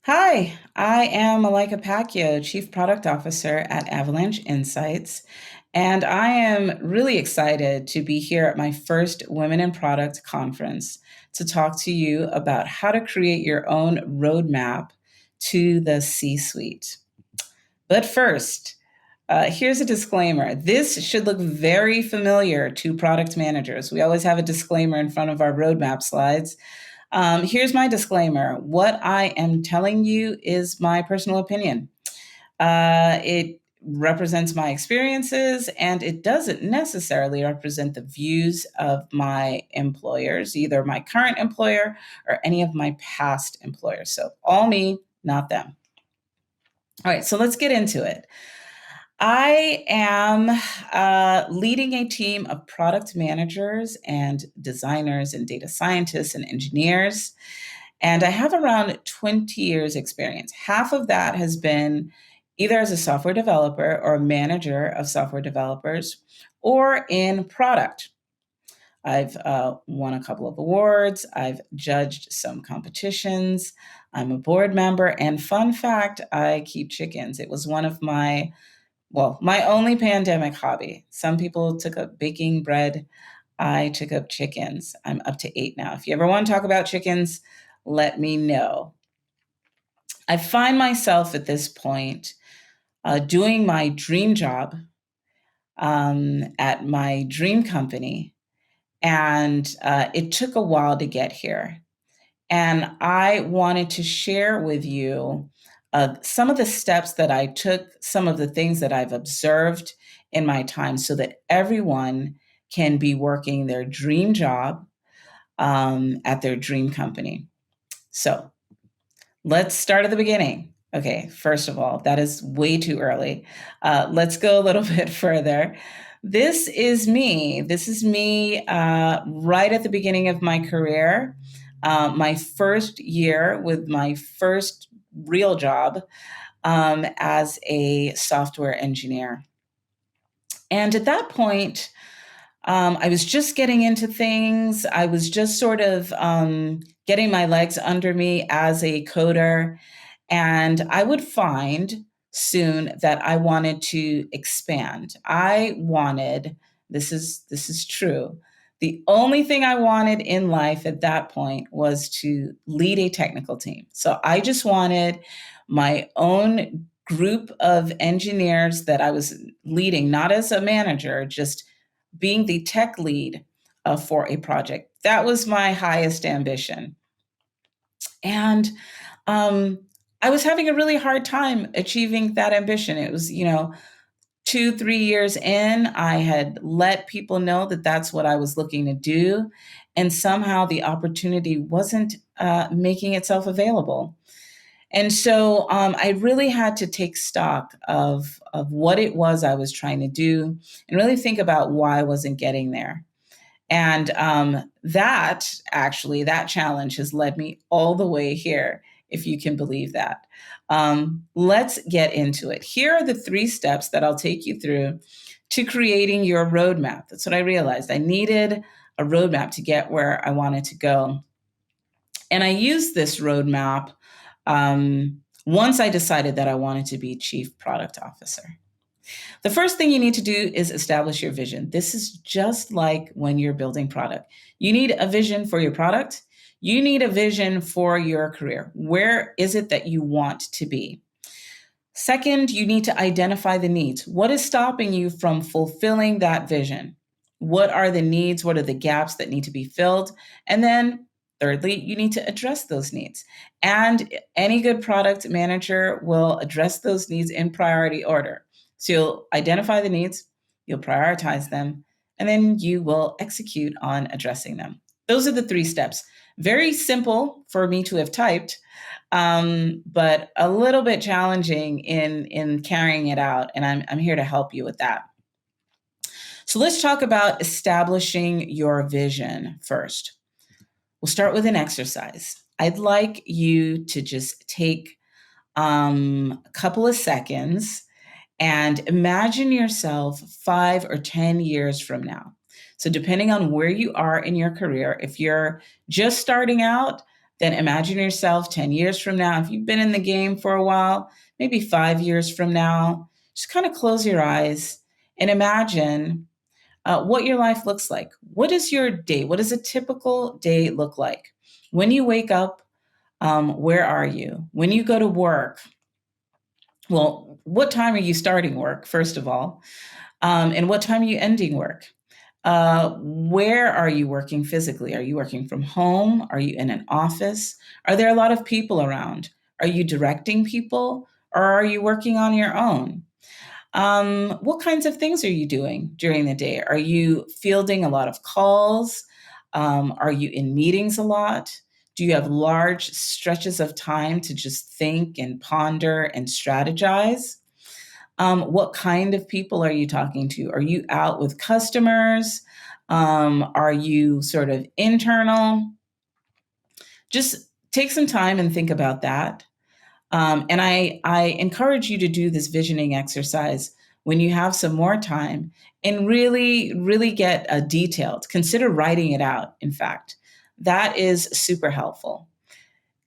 Hi, I am Malaika Paquiot, Chief Product Officer at Avalanche Insights, and I am really excited to be here at my first Women in Product conference to talk to you about how to create your own roadmap to the C suite. But first, here's a disclaimer. This should look very familiar to product managers. We always have a disclaimer in front of our roadmap slides. Here's my disclaimer. What I am telling you is my personal opinion. It represents my experiences and it doesn't necessarily represent the views of my employers, either my current employer or any of my past employers. So, all me, not them. All right, so let's get into it. I am leading a team of product managers and designers and data scientists and engineers. And I have around 20 years experience. Half of that has been either as a software developer or a manager of software developers or in product. I've won a couple of awards. I've judged some competitions. I'm a board member. And fun fact, I keep chickens. It was one of my only pandemic hobby. Some people took up baking bread. I took up chickens. I'm up to 8 now. If you ever want to talk about chickens, let me know. I find myself at this point doing my dream job at my dream company, and it took a while to get here. And I wanted to share with you some of the steps that I took, some of the things that I've observed in my time so that everyone can be working their dream job at their dream company. So let's start at the beginning. Okay, first of all, that is way too early. Let's go a little bit further. This is me. This is me right at the beginning of my career, my first year with my first real job as a software engineer. And at that point, I was just getting into things. I was just sort of getting my legs under me as a coder. And I would find soon that I wanted to expand. I wanted, this is true. The only thing I wanted in life at that point was to lead a technical team. So I just wanted my own group of engineers that I was leading, not as a manager, just being the tech lead for a project. That was my highest ambition. And um, I was having a really hard time achieving that ambition. It was, 2, 3 years in, I had let people know that that's what I was looking to do. And somehow the opportunity wasn't making itself available. And so I really had to take stock of what it was I was trying to do and really think about why I wasn't getting there. And that challenge has led me all the way here, if you can believe that. Let's get into it. Here are the 3 steps that I'll take you through to creating your roadmap. That's what I realized. I needed a roadmap to get where I wanted to go. And I used this roadmap once I decided that I wanted to be chief product officer. The first thing you need to do is establish your vision. This is just like when you're building product. You need a vision for your product. You need a vision for your career. Where is it that you want to be? Second, you need to identify the needs. What is stopping you from fulfilling that vision? What are the needs? What are the gaps that need to be filled? And then thirdly, you need to address those needs. And any good product manager will address those needs in priority order. So you'll identify the needs, you'll prioritize them, and then you will execute on addressing them. Those are the 3 steps. Very simple for me to have typed, but a little bit challenging in carrying it out. And I'm here to help you with that. So let's talk about establishing your vision first. We'll start with an exercise. I'd like you to just take a couple of seconds and imagine yourself 5 or 10 years from now. So, depending on where you are in your career, if you're just starting out, then imagine yourself 10 years from now. If you've been in the game for a while, maybe 5 years from now, just kind of close your eyes and imagine what your life looks like. What is your day? What does a typical day look like? When you wake up, where are you? When you go to work, well, what time are you starting work, first of all? And what time are you ending work? Where are you working physically? Are you working from home? Are you in an office? Are there a lot of people around? Are you directing people or are you working on your own? What kinds of things are you doing during the day? Are you fielding a lot of calls? Are you in meetings a lot? Do you have large stretches of time to just think and ponder and strategize? What kind of people are you talking to? Are you out with customers? Are you sort of internal? Just take some time and think about that. And I encourage you to do this visioning exercise when you have some more time and really, really get detailed. Consider writing it out, in fact. That is super helpful.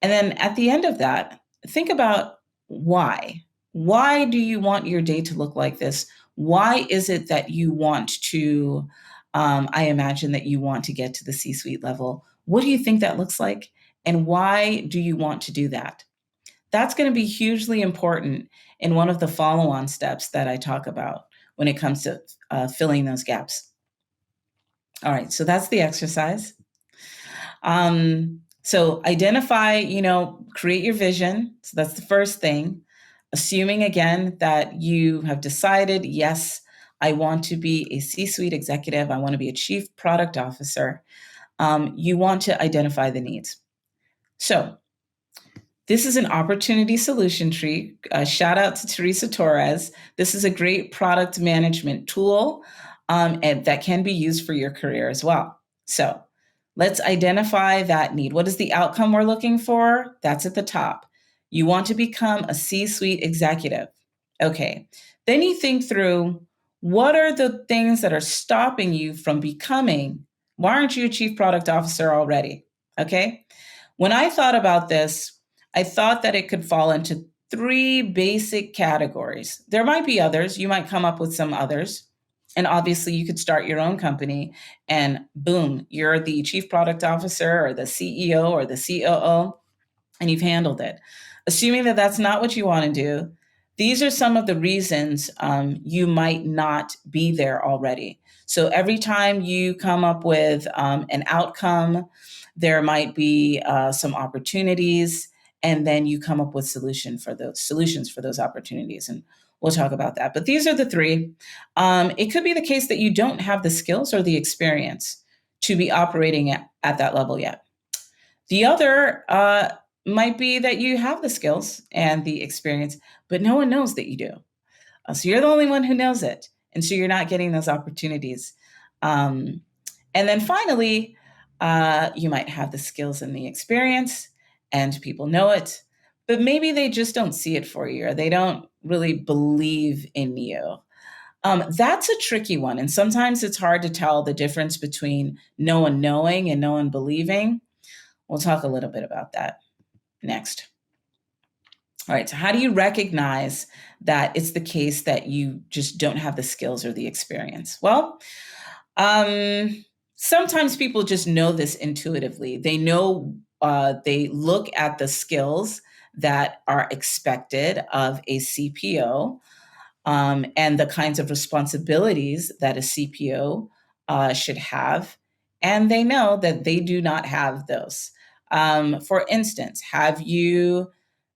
And then at the end of that, think about why. Why do you want your day to look like this? Why is it that you want to, I imagine that you want to get to the C suite level? What do you think that looks like? And why do you want to do that? That's going to be hugely important in one of the follow on steps that I talk about when it comes to filling those gaps. All right, so that's the exercise. So identify, create your vision. So that's the first thing. Assuming again that you have decided, yes, I want to be a C suite executive, I want to be a chief product officer. You want to identify the needs. So, this is an opportunity solution tree. Shout out to Teresa Torres. This is a great product management tool and that can be used for your career as well. So let's identify that need. What is the outcome we're looking for? That's at the top. You want to become a C-suite executive. Okay. Then you think through what are the things that are stopping you from becoming, why aren't you a chief product officer already? Okay. When I thought about this, I thought that it could fall into three basic categories. There might be others. You might come up with some others. And obviously, you could start your own company and boom, you're the chief product officer or the CEO or the COO, and you've handled it. Assuming that that's not what you want to do, these are some of the reasons you might not be there already. So every time you come up with an outcome, there might be some opportunities, and then you come up with solutions for those opportunities. And we'll talk about that. But these are the three. It could be the case that you don't have the skills or the experience to be operating at that level yet. The other might be that you have the skills and the experience, but no one knows that you do. So you're the only one who knows it. And so you're not getting those opportunities. And then finally, you might have the skills and the experience, and people know it, but maybe they just don't see it for you, or they don't really believe in you. That's a tricky one. And sometimes it's hard to tell the difference between no one knowing and no one believing. We'll talk a little bit about that next. All right. So, how do you recognize that it's the case that you just don't have the skills or the experience? Well, sometimes people just know this intuitively. They know, they look at the skills that are expected of a CPO and the kinds of responsibilities that a CPO should have. And they know that they do not have those. For instance, have you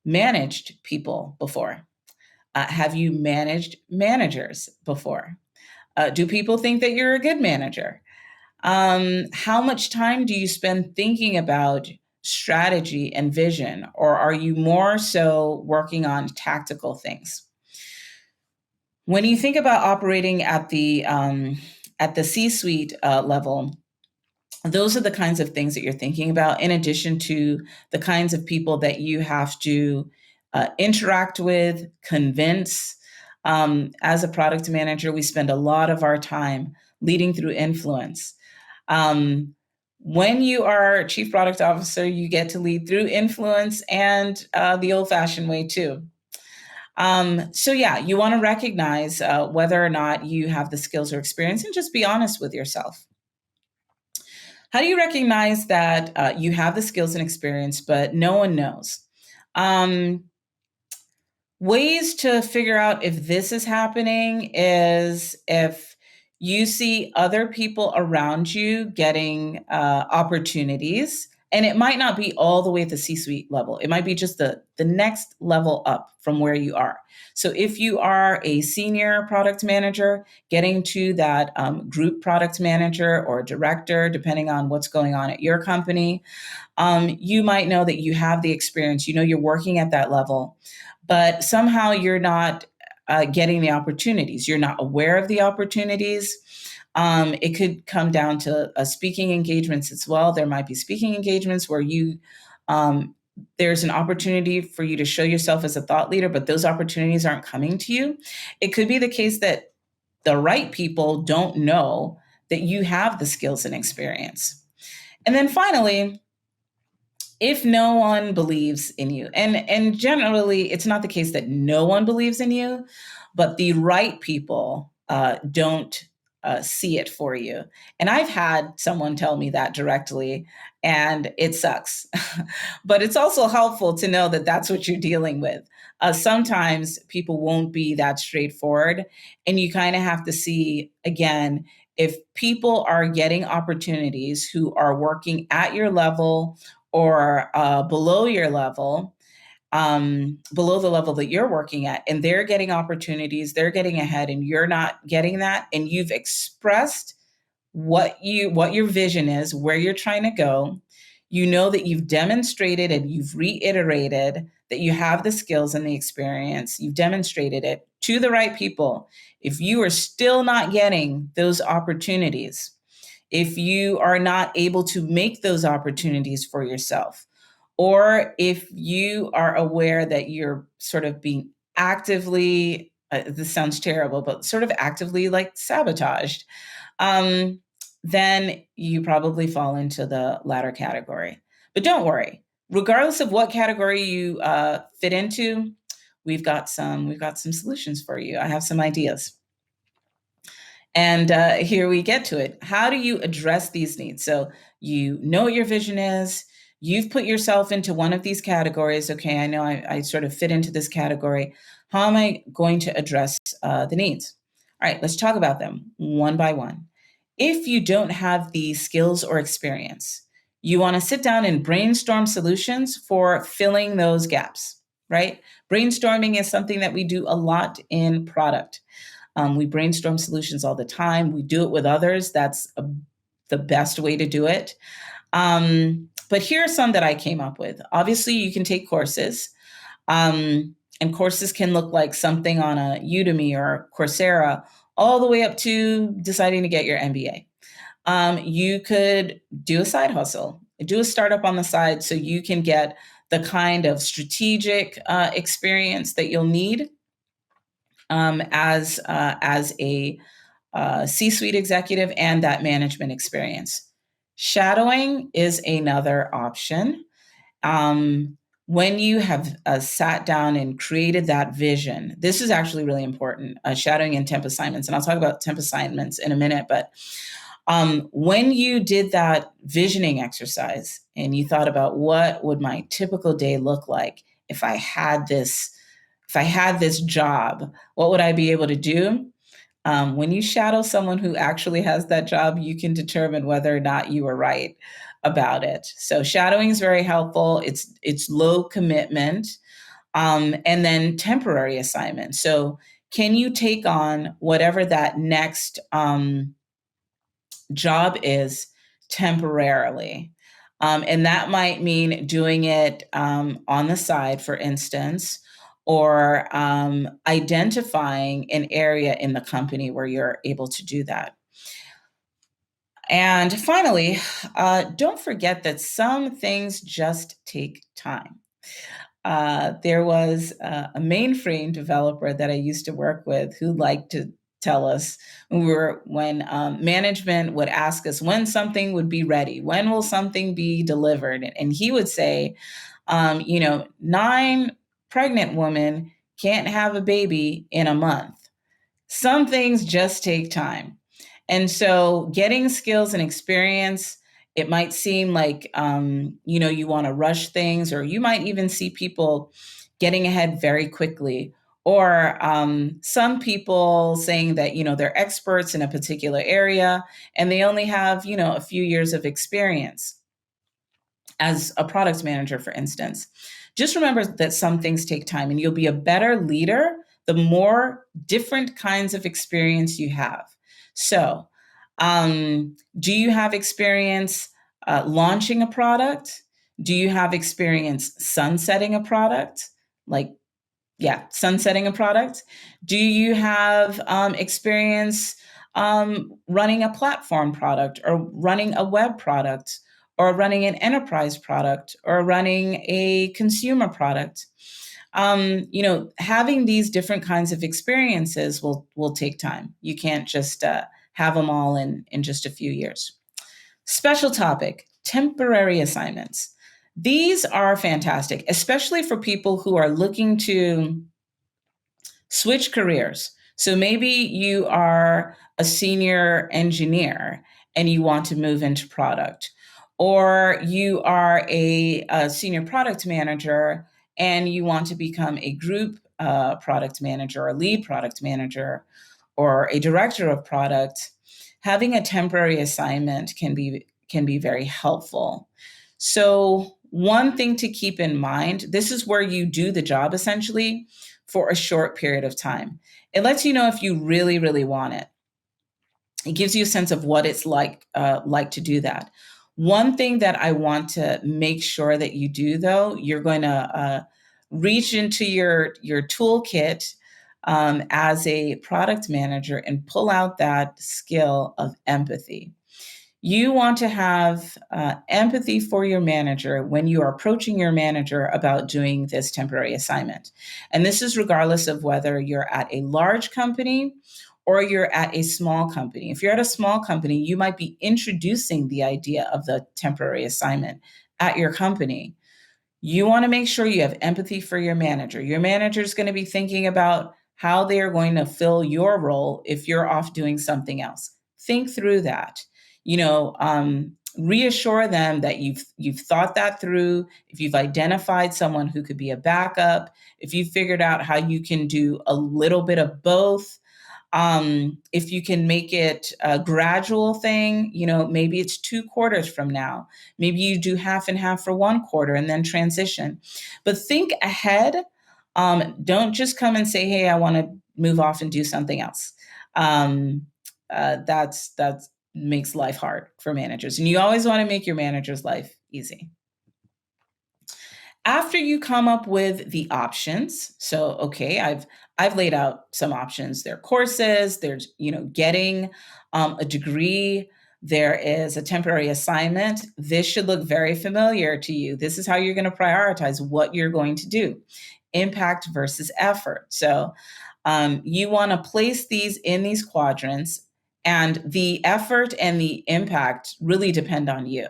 managed people before? Have you managed managers before? Do people think that you're a good manager? How much time do you spend thinking about strategy and vision, or are you more so working on tactical things? When you think about operating at the C-suite level, those are the kinds of things that you're thinking about, in addition to the kinds of people that you have to interact with, convince. As a product manager, we spend a lot of our time leading through influence. Um, When you are chief product officer, you get to lead through influence and the old fashioned way too. So yeah, you want to recognize whether or not you have the skills or experience, and just be honest with yourself. How do you recognize that you have the skills and experience, but no one knows? Um, Ways to figure out if this is happening is if you see other people around you getting opportunities, and it might not be all the way at the C-suite level. It might be just the next level up from where you are. So if you are a senior product manager, getting to that group product manager or director, depending on what's going on at your company, you might know that you have the experience, you know, you're working at that level, but somehow you're not getting the opportunities. You're not aware of the opportunities. It could come down to speaking engagements as well. There might be speaking engagements where um, there's an opportunity for you to show yourself as a thought leader, but those opportunities aren't coming to you. It could be the case that the right people don't know that you have the skills and experience. And then finally, if no one believes in you, and generally it's not the case that no one believes in you, but the right people don't see it for you. And I've had someone tell me that directly, and it sucks. But it's also helpful to know that that's what you're dealing with. Sometimes people won't be that straightforward, and you kind of have to see again, if people are getting opportunities who are working at your level or below your level, below the level that you're working at, and they're getting opportunities, they're getting ahead, and you're not getting that, and you've expressed what your vision is, where you're trying to go. You know that you've demonstrated and you've reiterated that you have the skills and the experience. You've demonstrated it to the right people. If you are still not getting those opportunities, if you are not able to make those opportunities for yourself, or if you are aware that you're sort of being actively, this sounds terrible, but sort of actively like sabotaged, um, then you probably fall into the latter category. But don't worry, regardless of what category you fit into, we've got some solutions for you. I have some ideas. And here we get to it. How do you address these needs? So you know what your vision is. You've put yourself into one of these categories. Okay, I know I sort of fit into this category. How am I going to address the needs? All right, let's talk about them one by one. If you don't have the skills or experience, you want to sit down and brainstorm solutions for filling those gaps, right? Brainstorming is something that we do a lot in product. We brainstorm solutions all the time. We do it with others. The best way to do it. But here are some that I came up with. Obviously, you can take courses, and courses can look like something on a Udemy or Coursera, all the way up to deciding to get your MBA. You could do a side hustle, do a startup on the side so you can get the kind of strategic experience that you'll need as a C-suite executive, and that management experience. Shadowing is another option. When you have sat down and created that vision, this is actually really important. Shadowing and temp assignments, and I'll talk about temp assignments in a minute. But when you did that visioning exercise and you thought about what would my typical day look like if I had this if I had this job, what would I be able to do? When you shadow someone who actually has that job, you can determine whether or not you were right about it. So shadowing is very helpful. It's low commitment, and then temporary assignment. So can you take on whatever that next job is temporarily? And that might mean doing it on the side, for instance, or identifying an area in the company where you're able to do that. And finally, don't forget that some things just take time. There was a mainframe developer that I used to work with who liked to tell us when management would ask us when something would be ready, when will something be delivered, and he would say, 9 pregnant women can't have a baby in a month. Some things just take time. And so getting skills and experience, it might seem like, you want to rush things, or you might even see people getting ahead very quickly. Or some people saying that, they're experts in a particular area and they only have, a few years of experience as a product manager, for instance. Just remember that some things take time, and you'll be a better leader the more different kinds of experience you have. So, do you have experience launching a product? Do you have experience sunsetting a product? Like, yeah, sunsetting a product. Do you have experience running a platform product, or running a web product, or running an enterprise product, or running a consumer product? Having these different kinds of experiences will take time. You can't just have them all in just a few years. Special topic: temporary assignments. These are fantastic, especially for people who are looking to switch careers. So maybe you are a senior engineer and you want to move into product, or you are a senior product manager and you want to become a group product manager, or a lead product manager, or a director of product. Having a temporary assignment can be very helpful. So one thing to keep in mind: this is where you do the job essentially for a short period of time. It lets you know if you really, really want it. It gives you a sense of what it's like to do that. One thing that I want to make sure that you do, though, you're going to reach into your toolkit as a product manager and pull out that skill of empathy. You want to have empathy for your manager when you are approaching your manager about doing this temporary assignment. And this is regardless of whether you're at a large company or you're at a small company. If you're at a small company, you might be introducing the idea of the temporary assignment at your company. You want to make sure you have empathy for your manager. Your manager is going to be thinking about how they are going to fill your role if you're off doing something else. Think through that. Reassure them that you've thought that through. If you've identified someone who could be a backup, if you've figured out how you can do a little bit of both, if you can make it a gradual thing, maybe it's 2 quarters from now. Maybe you do half and half for 1 quarter and then transition. But think ahead. Don't just come and say, "Hey, I want to move off and do something else." That's makes life hard for managers, and you always want to make your manager's life easy. After you come up with the options, so okay, I've laid out some options. There are courses, there's getting a degree, there is a temporary assignment. This should look very familiar to you. This is how you're going to prioritize what you're going to do: impact versus effort. So you want to place these in these quadrants, and the effort and the impact really depend on you.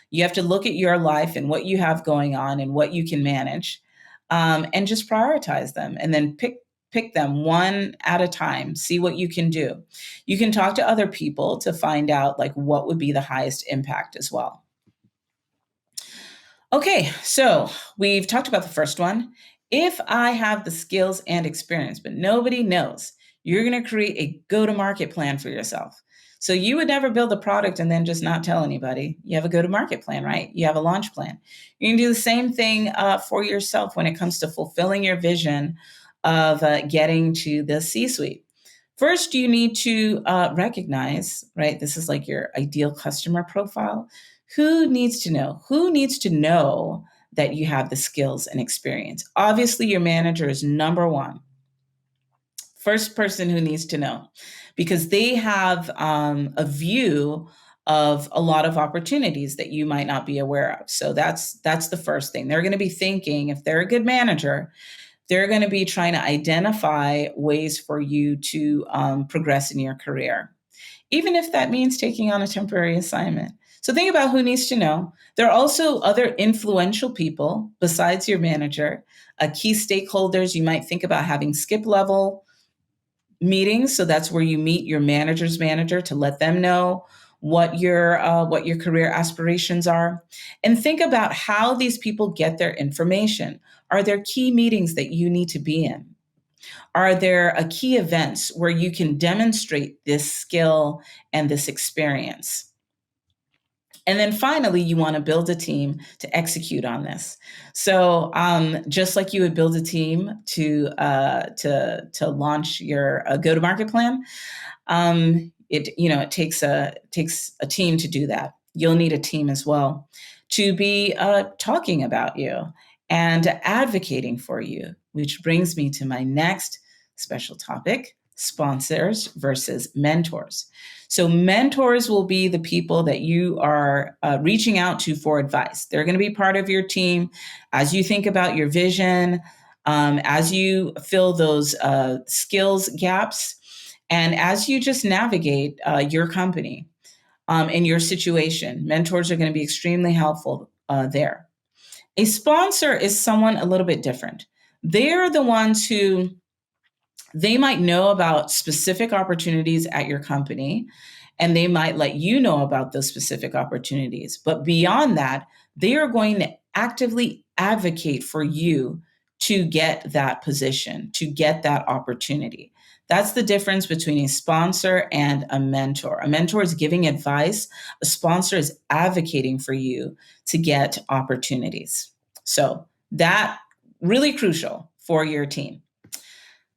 You have to look at your life and what you have going on and what you can manage, and just prioritize them, and then pick them one at a time. See what you can do. You can talk to other people to find out like what would be the highest impact as well. Okay, so we've talked about the first one. If I have the skills and experience, but nobody knows, you're going to create a go to market plan for yourself. So you would never build a product and then just not tell anybody. You have a go to market plan, right? You have a launch plan. You can do the same thing for yourself when it comes to fulfilling your vision of getting to the C suite. First, you need to recognize, right? This is like your ideal customer profile. Who needs to know? Who needs to know that you have the skills and experience? Obviously, your manager is number one. First person who needs to know, because they have a view of a lot of opportunities that you might not be aware of. So that's the first thing. They're going to be thinking, if they're a good manager, They're going to be trying to identify ways for you to progress in your career, even if that means taking on a temporary assignment. So think about who needs to know. There are also other influential people besides your manager, key stakeholders. You might think about having skip level meetings. So that's where you meet your manager's manager to let them know what your career aspirations are, and think about how these people get their information. Are there key meetings that you need to be in? Are there key events where you can demonstrate this skill and this experience? And then finally, you want to build a team to execute on this. So, just like you would build a team to launch your go-to-market plan, it takes a team to do that. You'll need a team as well to be talking about you and advocating for you, which brings me to my next special topic: sponsors versus mentors. So mentors will be the people that you are reaching out to for advice. They're going to be part of your team as you think about your vision, as you fill those skills gaps, and as you just navigate your company in your situation. Mentors are going to be extremely helpful there. A sponsor is someone a little bit different. They're the ones who they might know about specific opportunities at your company, and they might let you know about those specific opportunities. But beyond that, they are going to actively advocate for you to get that position, to get that opportunity. That's the difference between a sponsor and a mentor. A mentor is giving advice, a sponsor is advocating for you to get opportunities. So that really crucial for your team.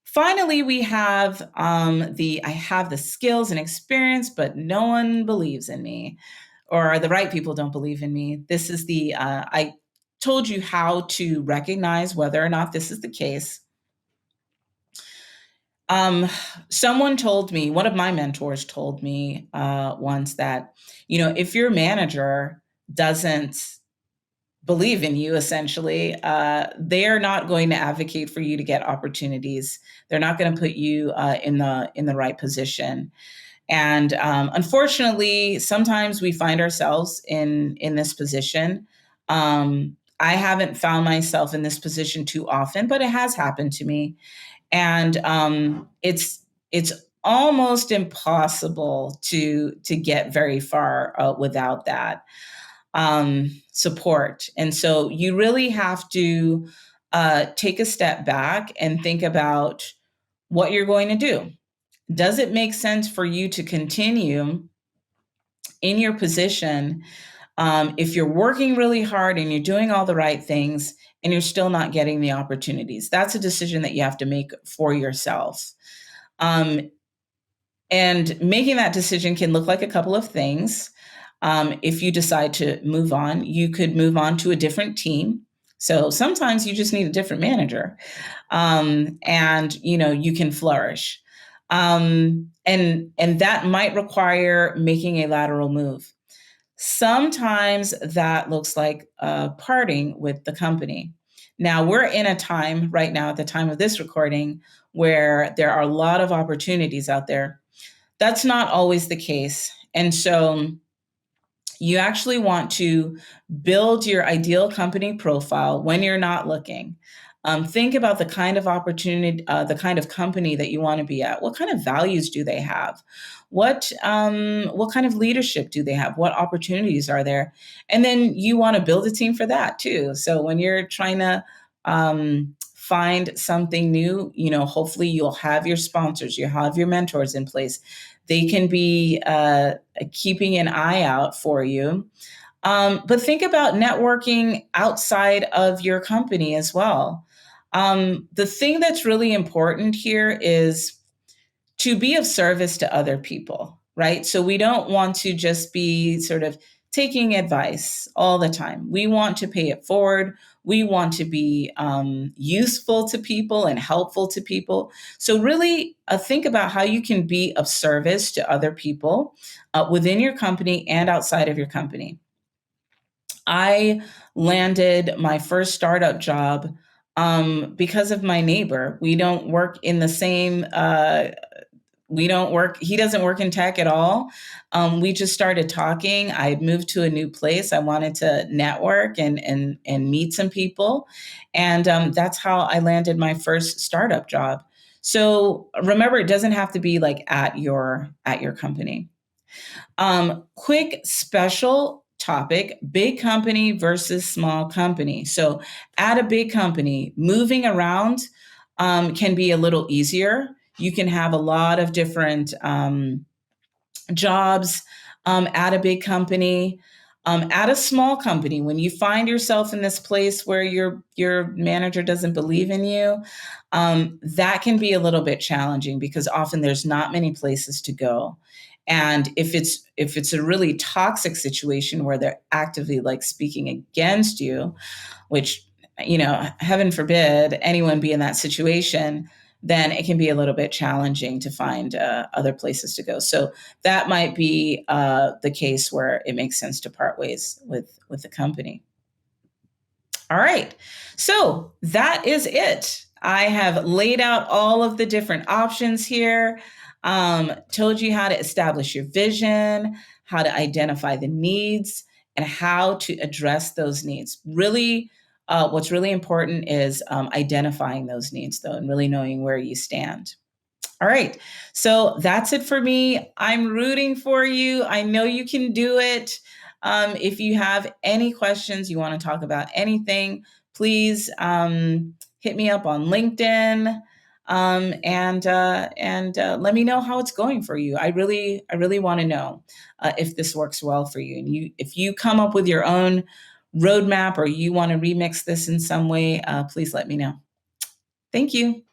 Finally, we have I have the skills and experience, but no one believes in me, or the right people don't believe in me. This is I told you how to recognize whether or not this is the case. Um, Someone told me, one of my mentors told me once that, if your manager doesn't believe in you, essentially, they're not going to advocate for you to get opportunities. They're not going to put you in the right position. And unfortunately, sometimes we find ourselves in this position. I haven't found myself in this position too often, but it has happened to me, and it's almost impossible to get very far without that support. And so you really have to take a step back and think about what you're going to do. Does it make sense for you to continue in your position if you're working really hard and you're doing all the right things and you're still not getting the opportunities? That's a decision that you have to make for yourself. Um, and making that decision can look like a couple of things. If you decide to move on, you could move on to a different team. So sometimes you just need a different manager, and you can flourish. And that might require making a lateral move. Sometimes that looks like parting with the company. Now, we're in a time right now, at the time of this recording, where there are a lot of opportunities out there. That's not always the case. And so you actually want to build your ideal company profile when you're not looking. Think about the kind of opportunity, the kind of company that you want to be at. What kind of values do they have? What kind of leadership do they have? What opportunities are there? And then you want to build a team for that too. So when you're trying to find something new, hopefully you'll have your sponsors, you'll have your mentors in place. They can be keeping an eye out for you. But think about networking outside of your company as well. The thing that's really important here is to be of service to other people, right? So we don't want to just be sort of taking advice all the time. We want to pay it forward. We want to be useful to people and helpful to people. So really think about how you can be of service to other people within your company and outside of your company. I landed my first startup job because of my neighbor. We don't work in the same we don't work he doesn't work in tech at all. We just started talking. I had moved to a new place. I wanted to network and meet some people, and that's how I landed my first startup job. So remember, it doesn't have to be like at your company. Quick special topic: big company versus small company. So at a big company, moving around can be a little easier. You can have a lot of different jobs at a big company. At a small company, when you find yourself in this place where your manager doesn't believe in you, that can be a little bit challenging because often there's not many places to go. And if it's a really toxic situation where they're actively like speaking against you, which, heaven forbid anyone be in that situation, then it can be a little bit challenging to find other places to go. So that might be the case where it makes sense to part ways with the company. All right. So that is it. I have laid out all of the different options here, told you how to establish your vision, how to identify the needs, and how to address those needs. Really, what's really important is identifying those needs, though, and really knowing where you stand. All right. So that's it for me. I'm rooting for you. I know you can do it. If you have any questions, you want to talk about anything, please hit me up on LinkedIn, and let me know how it's going for you. I really want to know if this works well for you. And if you come up with your own roadmap or you want to remix this in some way, please let me know. Thank you.